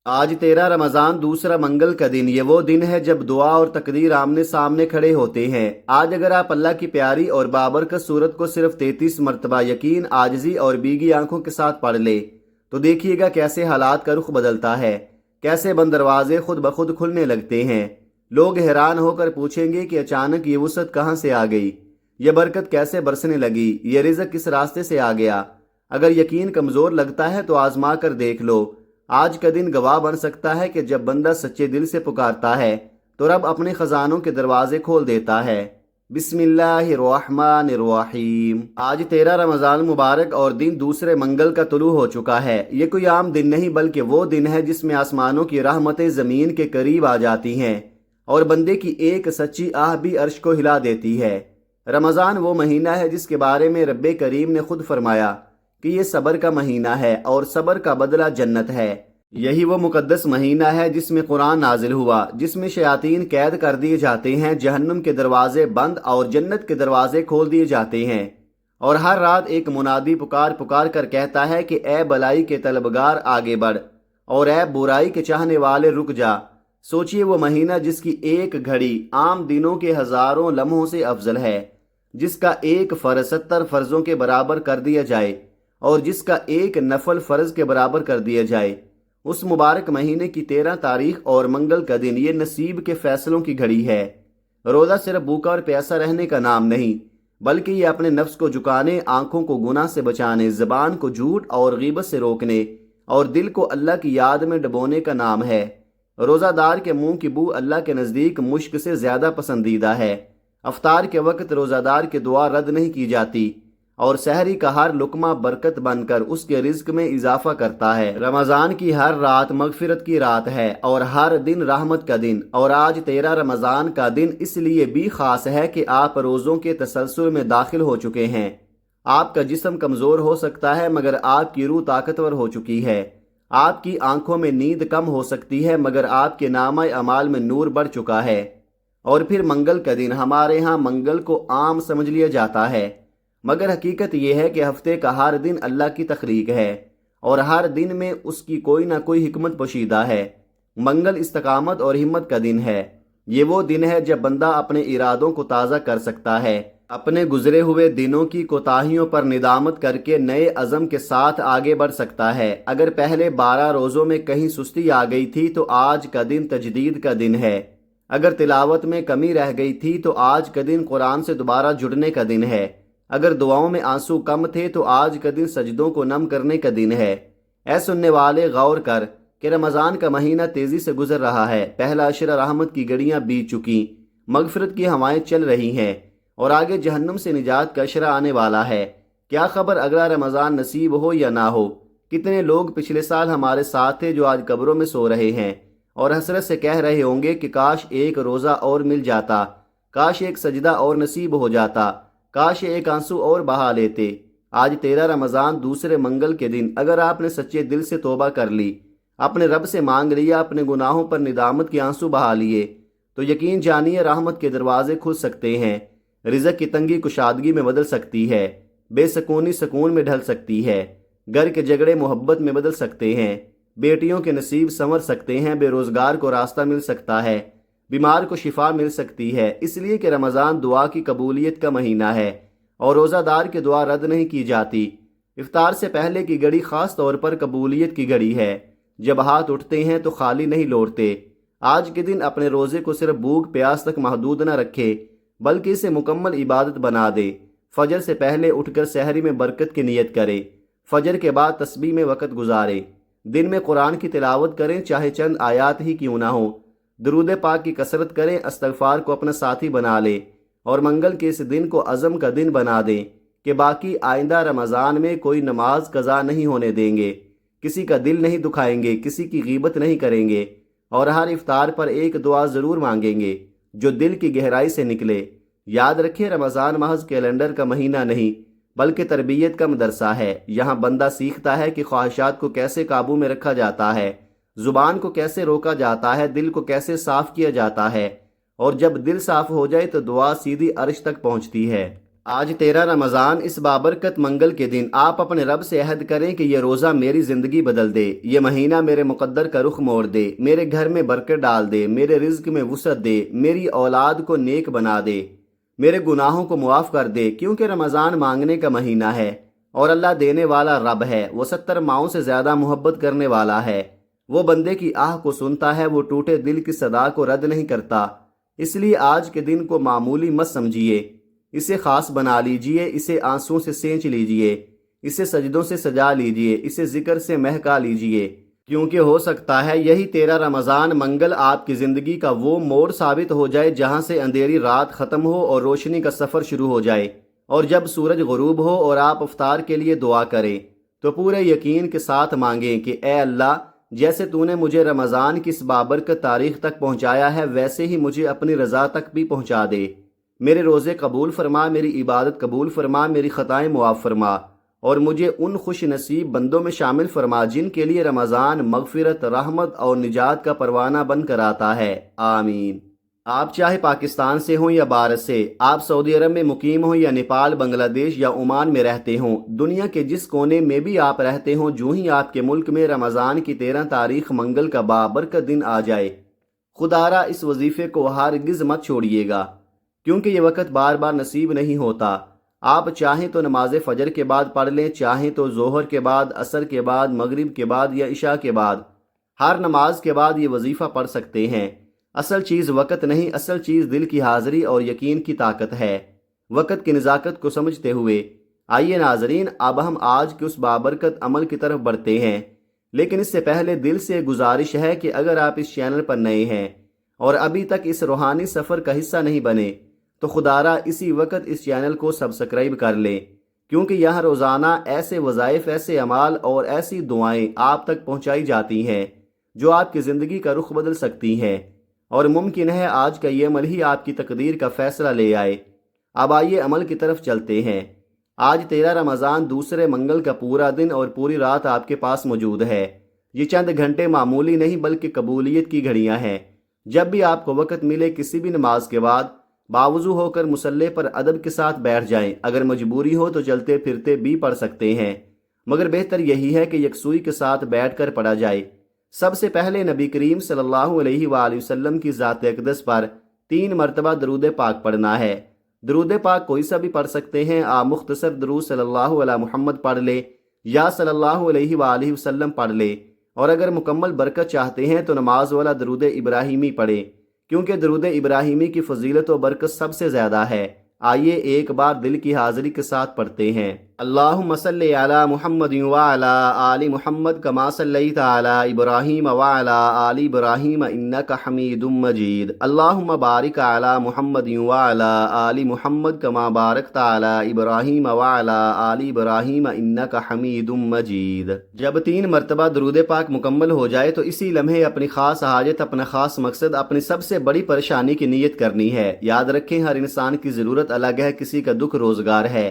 آج 13 رمضان دوسرا منگل کا دن، یہ وہ دن ہے جب دعا اور تقدیر آمنے سامنے کھڑے ہوتے ہیں۔ آج اگر آپ اللہ کی پیاری اور بابرکت صورت کو صرف 33 مرتبہ یقین، عاجزی اور بیگی آنکھوں کے ساتھ پڑھ لے تو دیکھیے گا کیسے حالات کا رخ بدلتا ہے، کیسے بند دروازے خود بخود کھلنے لگتے ہیں۔ لوگ حیران ہو کر پوچھیں گے کہ اچانک یہ وسعت کہاں سے آ گئی، یہ برکت کیسے برسنے لگی، یہ رزق کس راستے سے آ گیا۔ اگر یقین کمزور لگتا ہے تو آزما کر دیکھ لو۔ آج کا دن گواہ بن سکتا ہے کہ جب بندہ سچے دل سے پکارتا ہے تو رب اپنے خزانوں کے دروازے کھول دیتا ہے۔ بسم اللہ الرحمن الرحیم۔ آج 13 رمضان مبارک اور دن دوسرے منگل کا طلوع ہو چکا ہے۔ یہ کوئی عام دن نہیں بلکہ وہ دن ہے جس میں آسمانوں کی رحمتیں زمین کے قریب آ جاتی ہیں اور بندے کی ایک سچی آہ بھی عرش کو ہلا دیتی ہے۔ رمضان وہ مہینہ ہے جس کے بارے میں رب کریم نے خود فرمایا کہ یہ صبر کا مہینہ ہے اور صبر کا بدلہ جنت ہے۔ یہی وہ مقدس مہینہ ہے جس میں قرآن نازل ہوا، جس میں شیاطین قید کر دیے جاتے ہیں، جہنم کے دروازے بند اور جنت کے دروازے کھول دیے جاتے ہیں، اور ہر رات ایک منادی پکار پکار کر کہتا ہے کہ اے بلائی کے طلبگار آگے بڑھ اور اے برائی کے چاہنے والے رک جا۔ سوچئے وہ مہینہ جس کی ایک گھڑی عام دنوں کے ہزاروں لمحوں سے افضل ہے، جس کا ایک فرض 70 فرضوں کے برابر کر دیا جائے اور جس کا ایک نفل فرض کے برابر کر دیا جائے۔ اس مبارک مہینے کی 13 تاریخ اور منگل کا دن یہ نصیب کے فیصلوں کی گھڑی ہے۔ روزہ صرف بھوکا اور پیاسا رہنے کا نام نہیں، بلکہ یہ اپنے نفس کو جھکانے، آنکھوں کو گناہ سے بچانے، زبان کو جھوٹ اور غیبت سے روکنے اور دل کو اللہ کی یاد میں ڈبونے کا نام ہے۔ روزہ دار کے منہ کی بو اللہ کے نزدیک مشک سے زیادہ پسندیدہ ہے۔ افطار کے وقت روزہ دار کی دعا رد نہیں کی جاتی اور سحری کا ہر لقمہ برکت بن کر اس کے رزق میں اضافہ کرتا ہے۔ رمضان کی ہر رات مغفرت کی رات ہے اور ہر دن رحمت کا دن، اور آج 13 رمضان کا دن اس لیے بھی خاص ہے کہ آپ روزوں کے تسلسل میں داخل ہو چکے ہیں۔ آپ کا جسم کمزور ہو سکتا ہے مگر آپ کی روح طاقتور ہو چکی ہے۔ آپ کی آنکھوں میں نیند کم ہو سکتی ہے مگر آپ کے نامہ اعمال میں نور بڑھ چکا ہے۔ اور پھر منگل کا دن، ہمارے ہاں منگل کو عام سمجھ لیا جاتا ہے مگر حقیقت یہ ہے کہ ہفتے کا ہر دن اللہ کی تخلیق ہے اور ہر دن میں اس کی کوئی نہ کوئی حکمت پوشیدہ ہے۔ منگل استقامت اور ہمت کا دن ہے۔ یہ وہ دن ہے جب بندہ اپنے ارادوں کو تازہ کر سکتا ہے، اپنے گزرے ہوئے دنوں کی کوتاہیوں پر ندامت کر کے نئے عزم کے ساتھ آگے بڑھ سکتا ہے۔ اگر پہلے 12 روزوں میں کہیں سستی آ گئی تھی تو آج کا دن تجدید کا دن ہے۔ اگر تلاوت میں کمی رہ گئی تھی تو آج کا دن قرآن سے دوبارہ جڑنے کا دن ہے۔ اگر دعاؤں میں آنسو کم تھے تو آج کا دن سجدوں کو نم کرنے کا دن ہے۔ اے سننے والے، غور کر کہ رمضان کا مہینہ تیزی سے گزر رہا ہے۔ پہلا عشرہ رحمت کی گھڑیاں بیت چکی، مغفرت کی ہوائیں چل رہی ہیں اور آگے جہنم سے نجات کا عشرہ آنے والا ہے۔ کیا خبر اگلا رمضان نصیب ہو یا نہ ہو۔ کتنے لوگ پچھلے سال ہمارے ساتھ تھے جو آج قبروں میں سو رہے ہیں اور حسرت سے کہہ رہے ہوں گے کہ کاش ایک روزہ اور مل جاتا، کاش ایک سجدہ اور نصیب ہو جاتا، کاش ایک آنسو اور بہا لیتے۔ آج 13 رمضان دوسرے منگل کے دن اگر آپ نے سچے دل سے توبہ کر لی، اپنے رب سے مانگ لیا، اپنے گناہوں پر ندامت کے آنسو بہا لیے تو یقین جانیے رحمت کے دروازے کھل سکتے ہیں، رزق کی تنگی کشادگی میں بدل سکتی ہے، بے سکونی سکون میں ڈھل سکتی ہے، گھر کے جھگڑے محبت میں بدل سکتے ہیں، بیٹیوں کے نصیب سنور سکتے ہیں، بے روزگار کو راستہ مل سکتا ہے، بیمار کو شفا مل سکتی ہے، اس لیے کہ رمضان دعا کی قبولیت کا مہینہ ہے اور روزہ دار کی دعا رد نہیں کی جاتی۔ افطار سے پہلے کی گھڑی خاص طور پر قبولیت کی گھڑی ہے، جب ہاتھ اٹھتے ہیں تو خالی نہیں لوٹتے۔ آج کے دن اپنے روزے کو صرف بھوک پیاس تک محدود نہ رکھے بلکہ اسے مکمل عبادت بنا دے۔ فجر سے پہلے اٹھ کر سحری میں برکت کی نیت کرے، فجر کے بعد تسبیح میں وقت گزارے، دن میں قرآن کی تلاوت کریں چاہے چند آیات ہی کیوں نہ ہو، درود پاک کی کثرت کریں، استغفار کو اپنا ساتھی بنا لیں اور منگل کے اس دن کو عزم کا دن بنا دیں کہ باقی آئندہ رمضان میں کوئی نماز قضا نہیں ہونے دیں گے، کسی کا دل نہیں دکھائیں گے، کسی کی غیبت نہیں کریں گے اور ہر افطار پر ایک دعا ضرور مانگیں گے جو دل کی گہرائی سے نکلے۔ یاد رکھیں رمضان محض کیلنڈر کا مہینہ نہیں بلکہ تربیت کا مدرسہ ہے۔ یہاں بندہ سیکھتا ہے کہ خواہشات کو کیسے قابو میں رکھا جاتا ہے، زبان کو کیسے روکا جاتا ہے، دل کو کیسے صاف کیا جاتا ہے، اور جب دل صاف ہو جائے تو دعا سیدھی عرش تک پہنچتی ہے۔ آج 13 رمضان، اس بابرکت منگل کے دن آپ اپنے رب سے عہد کریں کہ یہ روزہ میری زندگی بدل دے، یہ مہینہ میرے مقدر کا رخ موڑ دے، میرے گھر میں برکت ڈال دے، میرے رزق میں وسعت دے، میری اولاد کو نیک بنا دے، میرے گناہوں کو معاف کر دے، کیونکہ رمضان مانگنے کا مہینہ ہے اور اللہ دینے والا رب ہے، وہ 70 ماؤں سے زیادہ محبت کرنے والا ہے، وہ بندے کی آہ کو سنتا ہے، وہ ٹوٹے دل کی صدا کو رد نہیں کرتا۔ اس لیے آج کے دن کو معمولی مت سمجھیے، اسے خاص بنا لیجئے، اسے آنسوں سے سینچ لیجئے، اسے سجدوں سے سجا لیجئے، اسے ذکر سے مہکا لیجئے، کیونکہ ہو سکتا ہے یہی 13 رمضان منگل آپ کی زندگی کا وہ موڑ ثابت ہو جائے جہاں سے اندھیری رات ختم ہو اور روشنی کا سفر شروع ہو جائے، اور جب سورج غروب ہو اور آپ افطار کے لیے دعا کریں تو پورے یقین کے ساتھ مانگیں کہ اے اللہ، جیسے تو نے مجھے رمضان کی اس بابرکت تاریخ تک پہنچایا ہے، ویسے ہی مجھے اپنی رضا تک بھی پہنچا دے، میرے روزے قبول فرما، میری عبادت قبول فرما، میری خطائیں معاف فرما، اور مجھے ان خوش نصیب بندوں میں شامل فرما جن کے لیے رمضان مغفرت، رحمت اور نجات کا پروانہ بن کر آتا ہے، آمین۔ آپ چاہے پاکستان سے ہوں یا بھارت سے، آپ سعودی عرب میں مقیم ہوں یا نیپال، بنگلہ دیش یا عمان میں رہتے ہوں، دنیا کے جس کونے میں بھی آپ رہتے ہوں، جو ہی آپ کے ملک میں رمضان کی 13 تاریخ منگل کا بابرکت دن آ جائے، خدارا اس وظیفے کو ہرگز مت چھوڑیے گا، کیونکہ یہ وقت بار بار نصیب نہیں ہوتا۔ آپ چاہیں تو نماز فجر کے بعد پڑھ لیں، چاہیں تو ظہر کے بعد، عصر کے بعد، مغرب کے بعد یا عشاء کے بعد، ہر نماز کے بعد یہ وظیفہ پڑھ سکتے ہیں۔ اصل چیز وقت نہیں، اصل چیز دل کی حاضری اور یقین کی طاقت ہے۔ وقت کی نزاکت کو سمجھتے ہوئے آئیے ناظرین، اب ہم آج کے اس بابرکت عمل کی طرف بڑھتے ہیں، لیکن اس سے پہلے دل سے گزارش ہے کہ اگر آپ اس چینل پر نئے ہیں اور ابھی تک اس روحانی سفر کا حصہ نہیں بنے تو خدارا اسی وقت اس چینل کو سبسکرائب کر لیں، کیونکہ یہاں روزانہ ایسے وظائف، ایسے اعمال اور ایسی دعائیں آپ تک پہنچائی جاتی ہیں جو آپ کی زندگی کا رخ بدل سکتی ہیں، اور ممکن ہے آج کا یہ عمل ہی آپ کی تقدیر کا فیصلہ لے آئے۔ اب آئیے عمل کی طرف چلتے ہیں۔ آج 13 رمضان دوسرے منگل کا پورا دن اور پوری رات آپ کے پاس موجود ہے۔ یہ چند گھنٹے معمولی نہیں بلکہ قبولیت کی گھڑیاں ہیں۔ جب بھی آپ کو وقت ملے، کسی بھی نماز کے بعد باوضو ہو کر مصلی پر ادب کے ساتھ بیٹھ جائیں، اگر مجبوری ہو تو چلتے پھرتے بھی پڑھ سکتے ہیں، مگر بہتر یہی ہے کہ یکسوئی کے ساتھ بیٹھ کر پڑھا جائے۔ سب سے پہلے نبی کریم صلی اللہ علیہ وآلہ وسلم کی ذات اقدس پر 3 مرتبہ درود پاک پڑھنا ہے۔ درود پاک کوئی سا بھی پڑھ سکتے ہیں، آپ مختصر درود صلی اللہ علیہ محمد پڑھ لے یا صلی اللہ علیہ وآلہ وسلم پڑھ لے، اور اگر مکمل برکت چاہتے ہیں تو نماز والا درود ابراہیمی پڑھیں، کیونکہ درود ابراہیمی کی فضیلت و برکت سب سے زیادہ ہے۔ آئیے ایک بار دل کی حاضری کے ساتھ پڑھتے ہیں۔ اللہم صلی علی محمد وعلی آل محمد کما صلیت علی ابراہیم وعلی آل ابراہیم انک حمید مجید۔ اللہم بارک علی محمد وعلی آل محمد کما بارکت علی ابراہیم وعلی آل ابراہیم انک حمید مجید۔ جب 3 مرتبہ درود پاک مکمل ہو جائے تو اسی لمحے اپنی خاص حاجت، اپنا خاص مقصد، اپنی سب سے بڑی پریشانی کی نیت کرنی ہے۔ یاد رکھیں، ہر انسان کی ضرورت الگ ہے، کسی کا دکھ روزگار ہے،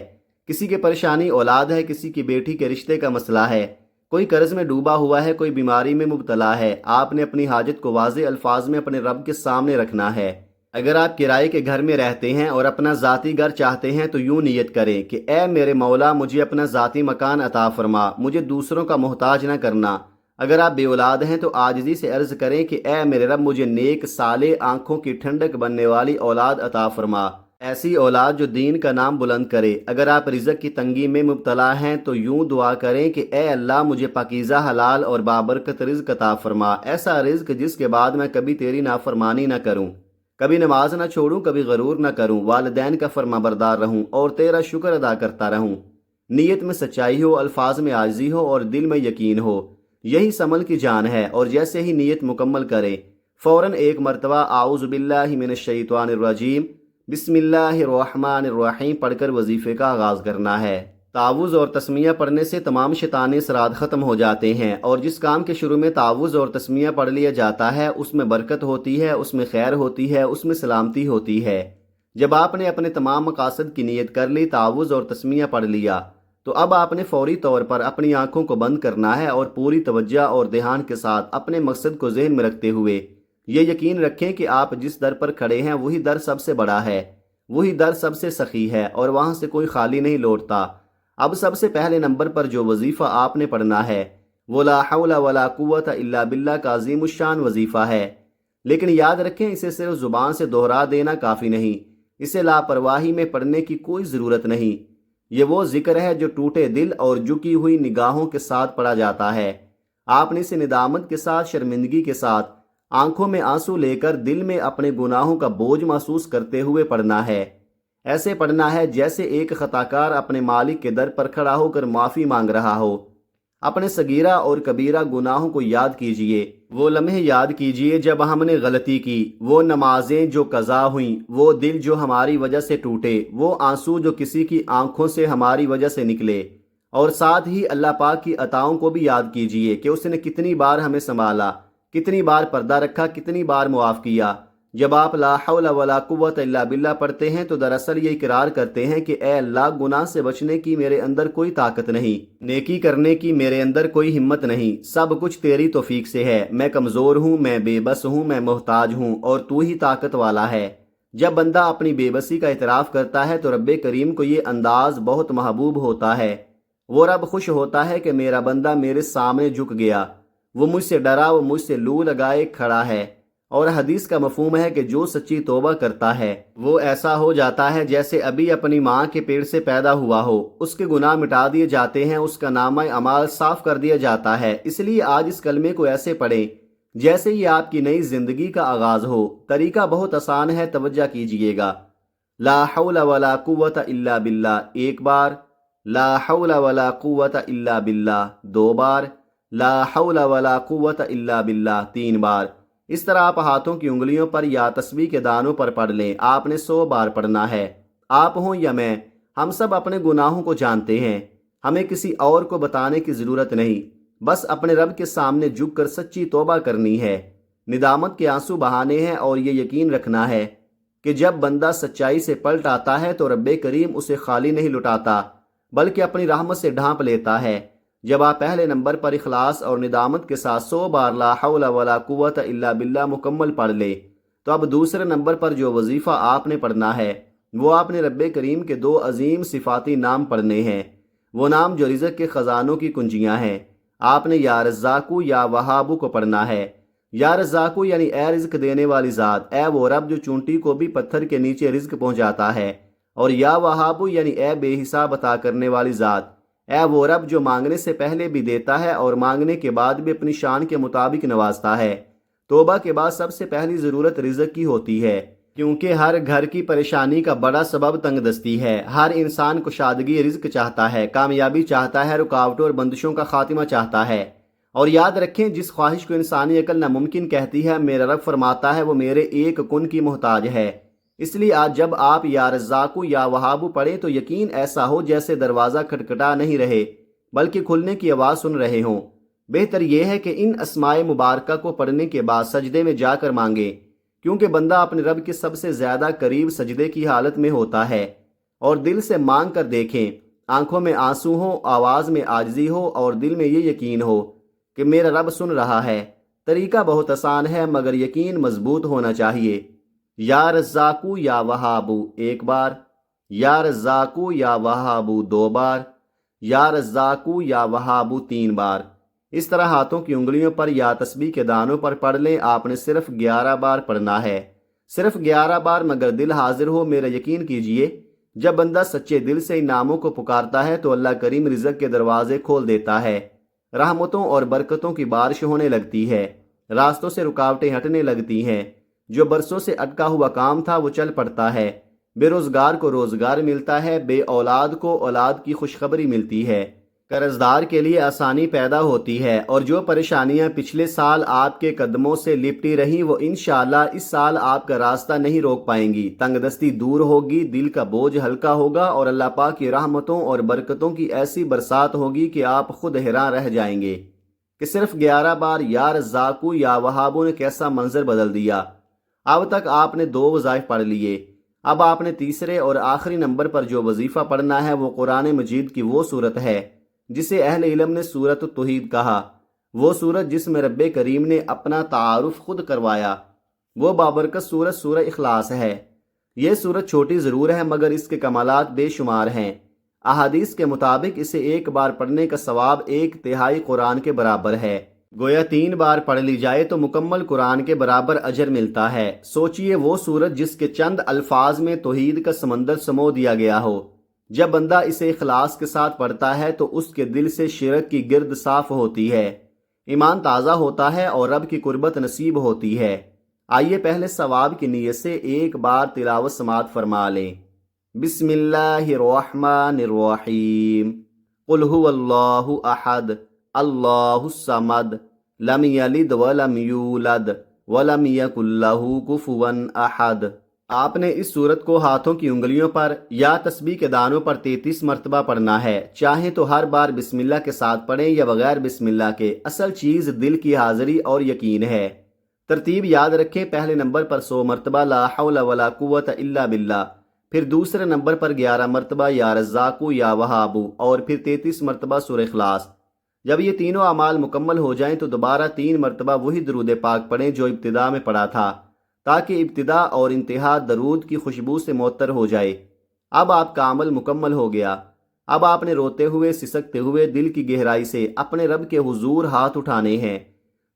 کسی کی پریشانی اولاد ہے، کسی کی بیٹی کے رشتے کا مسئلہ ہے، کوئی قرض میں ڈوبا ہوا ہے، کوئی بیماری میں مبتلا ہے۔ آپ نے اپنی حاجت کو واضح الفاظ میں اپنے رب کے سامنے رکھنا ہے۔ اگر آپ کرائے کے گھر میں رہتے ہیں اور اپنا ذاتی گھر چاہتے ہیں تو یوں نیت کریں کہ اے میرے مولا، مجھے اپنا ذاتی مکان عطا فرما، مجھے دوسروں کا محتاج نہ کرنا۔ اگر آپ بے اولاد ہیں تو عاجزی سے عرض کریں کہ اے میرے رب، مجھے نیک، صالح، آنکھوں کی ٹھنڈک بننے والی اولاد عطا فرما، ایسی اولاد جو دین کا نام بلند کرے۔ اگر آپ رزق کی تنگی میں مبتلا ہیں تو یوں دعا کریں کہ اے اللہ، مجھے پاکیزہ، حلال اور بابرکت رزق عطا فرما، ایسا رزق جس کے بعد میں کبھی تیری نافرمانی نہ کروں، کبھی نماز نہ چھوڑوں، کبھی غرور نہ کروں، والدین کا فرما بردار رہوں اور تیرا شکر ادا کرتا رہوں۔ نیت میں سچائی ہو، الفاظ میں عاجزی ہو اور دل میں یقین ہو، یہی اس عمل کی جان ہے۔ اور جیسے ہی نیت مکمل کرے، فوراً 1 مرتبہ اعوذ باللہ من الشیطان الرجیم، بسم اللہ الرحمن الرحیم پڑھ کر وظیفے کا آغاز کرنا ہے۔ تعوذ اور تسمیہ پڑھنے سے تمام شیطانی اثرات ختم ہو جاتے ہیں، اور جس کام کے شروع میں تعوذ اور تسمیہ پڑھ لیا جاتا ہے اس میں برکت ہوتی ہے، اس میں خیر ہوتی ہے، اس میں سلامتی ہوتی ہے۔ جب آپ نے اپنے تمام مقاصد کی نیت کر لی، تعوذ اور تسمیہ پڑھ لیا، تو اب آپ نے فوری طور پر اپنی آنکھوں کو بند کرنا ہے اور پوری توجہ اور دھیان کے ساتھ اپنے مقصد کو ذہن میں رکھتے ہوئے یہ یقین رکھیں کہ آپ جس در پر کھڑے ہیں وہی در سب سے بڑا ہے، وہی در سب سے سخی ہے اور وہاں سے کوئی خالی نہیں لوٹتا۔ اب سب سے پہلے نمبر پر جو وظیفہ آپ نے پڑھنا ہے وہ لا حول ولا قوت الا باللہ کا عظیم الشان وظیفہ ہے، لیکن یاد رکھیں اسے صرف زبان سے دہرا دینا کافی نہیں، اسے لاپرواہی میں پڑھنے کی کوئی ضرورت نہیں۔ یہ وہ ذکر ہے جو ٹوٹے دل اور جھکی ہوئی نگاہوں کے ساتھ پڑھا جاتا ہے۔ آپ نے اسے ندامت کے ساتھ، شرمندگی کے ساتھ، آنکھوں میں آنسو لے کر، دل میں اپنے گناہوں کا بوجھ محسوس کرتے ہوئے پڑھنا ہے۔ ایسے پڑھنا ہے جیسے ایک خطاکار اپنے مالک کے در پر کھڑا ہو کر معافی مانگ رہا ہو۔ اپنے صغیرہ اور کبیرہ گناہوں کو یاد کیجئے، وہ لمحے یاد کیجئے جب ہم نے غلطی کی، وہ نمازیں جو قضا ہوئیں، وہ دل جو ہماری وجہ سے ٹوٹے، وہ آنسو جو کسی کی آنکھوں سے ہماری وجہ سے نکلے، اور ساتھ ہی اللہ پاک کی عطاؤں کو بھی یاد کیجئے کہ اس نے کتنی بار ہمیں سنبھالا، کتنی بار پردہ رکھا، کتنی بار معاف کیا۔ جب آپ لا حول ولا قوت الا باللہ پڑھتے ہیں تو دراصل یہ اقرار کرتے ہیں کہ اے اللہ، گناہ سے بچنے کی میرے اندر کوئی طاقت نہیں، نیکی کرنے کی میرے اندر کوئی ہمت نہیں، سب کچھ تیری توفیق سے ہے، میں کمزور ہوں، میں بے بس ہوں، میں محتاج ہوں، اور تو ہی طاقت والا ہے۔ جب بندہ اپنی بے بسی کا اعتراف کرتا ہے تو رب کریم کو یہ انداز بہت محبوب ہوتا ہے۔ وہ رب خوش ہوتا ہے کہ میرا بندہ میرے سامنے جھک گیا، وہ مجھ سے ڈرا، وہ مجھ سے لو لگائے کھڑا ہے۔ اور حدیث کا مفہوم ہے کہ جو سچی توبہ کرتا ہے وہ ایسا ہو جاتا ہے جیسے ابھی اپنی ماں کے پیٹ سے پیدا ہوا ہو، اس کے گناہ مٹا دیے جاتے ہیں، اس کا نامہ اعمال صاف کر دیا جاتا ہے۔ اس لیے آج اس کلمے کو ایسے پڑھیں جیسے یہ آپ کی نئی زندگی کا آغاز ہو۔ طریقہ بہت آسان ہے، توجہ کیجئے گا۔ لا حول ولا قوت الا باللہ ایک بار، لا حول ولا قوت الا باللہ دو بار، لا حول ولا قوت الا باللہ تین بار۔ اس طرح آپ ہاتھوں کی انگلیوں پر یا تسبیح کے دانوں پر پڑھ لیں۔ آپ نے 100 بار پڑھنا ہے۔ آپ ہوں یا میں، ہم سب اپنے گناہوں کو جانتے ہیں، ہمیں کسی اور کو بتانے کی ضرورت نہیں، بس اپنے رب کے سامنے جھک کر سچی توبہ کرنی ہے، ندامت کے آنسو بہانے ہیں، اور یہ یقین رکھنا ہے کہ جب بندہ سچائی سے پلٹ آتا ہے تو رب کریم اسے خالی نہیں لٹاتا بلکہ اپنی رحمت سے ڈھانپ لیتا ہے۔ جب آپ پہلے نمبر پر اخلاص اور ندامت کے ساتھ 100 بار لا حول ولا قوت الا باللہ مکمل پڑھ لے تو اب دوسرے نمبر پر جو وظیفہ آپ نے پڑھنا ہے وہ آپ نے رب کریم کے 2 عظیم صفاتی نام پڑھنے ہیں، وہ نام جو رزق کے خزانوں کی کنجیاں ہیں۔ آپ نے یا رزاقو یا وہابو کو پڑھنا ہے۔ یا رزاقو یعنی اے رزق دینے والی ذات، اے وہ رب جو چونٹی کو بھی پتھر کے نیچے رزق پہنچاتا ہے، اور یا وہابو یعنی اے بے حساب عطا کرنے والی ذات، اے وہ رب جو مانگنے سے پہلے بھی دیتا ہے اور مانگنے کے بعد بھی اپنی شان کے مطابق نوازتا ہے۔ توبہ کے بعد سب سے پہلی ضرورت رزق کی ہوتی ہے، کیونکہ ہر گھر کی پریشانی کا بڑا سبب تنگ دستی ہے۔ ہر انسان کشادگی رزق چاہتا ہے، کامیابی چاہتا ہے، رکاوٹوں اور بندشوں کا خاتمہ چاہتا ہے۔ اور یاد رکھیں، جس خواہش کو انسانی عقل ناممکن کہتی ہے، میرا رب فرماتا ہے وہ میرے ایک کن کی محتاج ہے۔ اس لیے آج جب آپ یا رزاقو یا وہابو پڑھیں تو یقین ایسا ہو جیسے دروازہ کھٹکھٹا نہیں رہے بلکہ کھلنے کی آواز سن رہے ہوں۔ بہتر یہ ہے کہ ان اسماء مبارکہ کو پڑھنے کے بعد سجدے میں جا کر مانگیں، کیونکہ بندہ اپنے رب کے سب سے زیادہ قریب سجدے کی حالت میں ہوتا ہے۔ اور دل سے مانگ کر دیکھیں، آنکھوں میں آنسو ہو، آواز میں عاجزی ہو، اور دل میں یہ یقین ہو کہ میرا رب سن رہا ہے۔ طریقہ بہت آسان ہے مگر یقین مضبوط ہونا چاہیے۔ یا رزاقو یا وہابو ایک بار، یا رزاقو یا وہابو دو بار، یا رزاقو یا وہابو تین بار۔ اس طرح ہاتھوں کی انگلیوں پر یا تسبیح کے دانوں پر پڑھ لیں۔ آپ نے صرف 11 بار پڑھنا ہے، صرف 11 بار، مگر دل حاضر ہو۔ میرا یقین کیجئے، جب بندہ سچے دل سے ان ناموں کو پکارتا ہے تو اللہ کریم رزق کے دروازے کھول دیتا ہے، رحمتوں اور برکتوں کی بارش ہونے لگتی ہے، راستوں سے رکاوٹیں ہٹنے لگتی ہیں، جو برسوں سے اٹکا ہوا کام تھا وہ چل پڑتا ہے، بے روزگار کو روزگار ملتا ہے، بے اولاد کو اولاد کی خوشخبری ملتی ہے، قرض دار کے لیے آسانی پیدا ہوتی ہے، اور جو پریشانیاں پچھلے سال آپ کے قدموں سے لپٹی رہیں وہ انشاءاللہ اس سال آپ کا راستہ نہیں روک پائیں گی۔ تنگ دستی دور ہوگی، دل کا بوجھ ہلکا ہوگا، اور اللہ پاک کی رحمتوں اور برکتوں کی ایسی برسات ہوگی کہ آپ خود حیران رہ جائیں گے کہ صرف 11 بار یا رزاقو یا وہابو نے کیسا منظر بدل دیا۔ اب تک آپ نے 2 وظائف پڑھ لیے، اب آپ نے تیسرے اور آخری نمبر پر جو وظیفہ پڑھنا ہے وہ قرآن مجید کی وہ صورت ہے جسے اہل علم نے سورۃ التوحید کہا، وہ سورت جس میں رب کریم نے اپنا تعارف خود کروایا، وہ بابرکت سورت سورہ اخلاص ہے۔ یہ سورت چھوٹی ضرور ہے مگر اس کے کمالات بے شمار ہیں۔ احادیث کے مطابق اسے ایک بار پڑھنے کا ثواب 1/3 قرآن کے برابر ہے۔ گویا 3 بار پڑھ لی جائے تو مکمل قرآن کے برابر اجر ملتا ہے۔ سوچئے وہ سورت جس کے چند الفاظ میں توحید کا سمندر سمو دیا گیا ہو۔ جب بندہ اسے اخلاص کے ساتھ پڑھتا ہے تو اس کے دل سے شرک کی گرد صاف ہوتی ہے، ایمان تازہ ہوتا ہے اور رب کی قربت نصیب ہوتی ہے۔ آئیے پہلے ثواب کی نیت سے ایک بار تلاوت سماعت فرما لیں۔ بسم اللہ الرحمن الرحیم۔ قل هو اللہ احد اللہ الصمد لم یلد ولم یولد ولم یکن لہ کفوا احد۔ آپ نے اس سورت کو ہاتھوں کی انگلیوں پر یا تسبیح کے دانوں پر 33 مرتبہ پڑھنا ہے۔ چاہیں تو ہر بار بسم اللہ کے ساتھ پڑھیں یا بغیر بسم اللہ کے، اصل چیز دل کی حاضری اور یقین ہے۔ ترتیب یاد رکھیں، پہلے نمبر پر 100 مرتبہ لا حول ولا قوت الا باللہ، پھر دوسرے نمبر پر 11 مرتبہ یا رزاق یا وہاب، اور پھر 33 مرتبہ سورہ اخلاص۔ جب یہ تینوں اعمال مکمل ہو جائیں تو دوبارہ 3 مرتبہ وہی درود پاک پڑھیں جو ابتدا میں پڑھا تھا، تاکہ ابتدا اور انتہا درود کی خوشبو سے معطر ہو جائے۔ اب آپ کا عمل مکمل ہو گیا۔ اب آپ نے روتے ہوئے سسکتے ہوئے دل کی گہرائی سے اپنے رب کے حضور ہاتھ اٹھانے ہیں۔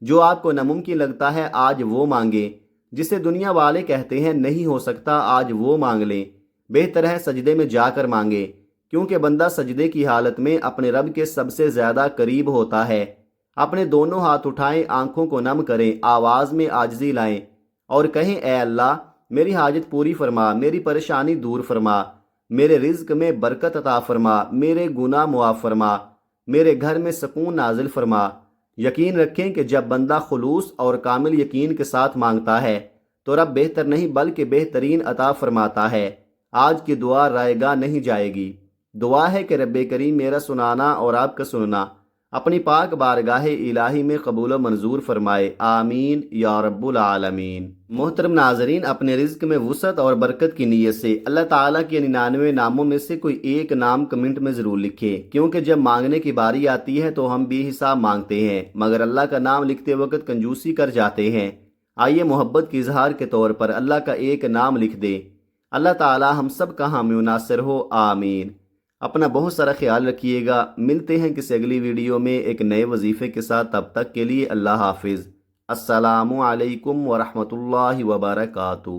جو آپ کو ناممکن لگتا ہے آج وہ مانگیں، جسے دنیا والے کہتے ہیں نہیں ہو سکتا آج وہ مانگ لیں۔ بہتر ہے سجدے میں جا کر مانگیں، کیونکہ بندہ سجدے کی حالت میں اپنے رب کے سب سے زیادہ قریب ہوتا ہے۔ اپنے دونوں ہاتھ اٹھائیں، آنکھوں کو نم کریں، آواز میں عاجزی لائیں اور کہیں اے اللہ میری حاجت پوری فرما، میری پریشانی دور فرما، میرے رزق میں برکت عطا فرما، میرے گناہ معاف فرما، میرے گھر میں سکون نازل فرما۔ یقین رکھیں کہ جب بندہ خلوص اور کامل یقین کے ساتھ مانگتا ہے تو رب بہتر نہیں بلکہ بہترین عطا فرماتا ہے۔ آج کی دعا رائے گاہ نہیں جائے گی۔ دعا ہے کہ رب کریم میرا سنانا اور آپ کا سننا اپنی پاک بارگاہ الہی میں قبول و منظور فرمائے، آمین یا رب العالمین۔ محترم ناظرین، اپنے رزق میں وسعت اور برکت کی نیت سے اللہ تعالیٰ کے 99 ناموں میں سے کوئی ایک نام کمنٹ میں ضرور لکھیں، کیونکہ جب مانگنے کی باری آتی ہے تو ہم بے حساب مانگتے ہیں مگر اللہ کا نام لکھتے وقت کنجوسی کر جاتے ہیں۔ آئیے محبت کے اظہار کے طور پر اللہ کا ایک نام لکھ دیں۔ اللہ تعالیٰ ہم سب کا حامی و ناصر ہو، آمین۔ اپنا بہت سارا خیال رکھیے گا۔ ملتے ہیں کسی اگلی ویڈیو میں ایک نئے وظیفے کے ساتھ، تب تک کے لیے اللہ حافظ۔ السلام علیکم ورحمۃ اللہ وبرکاتہ۔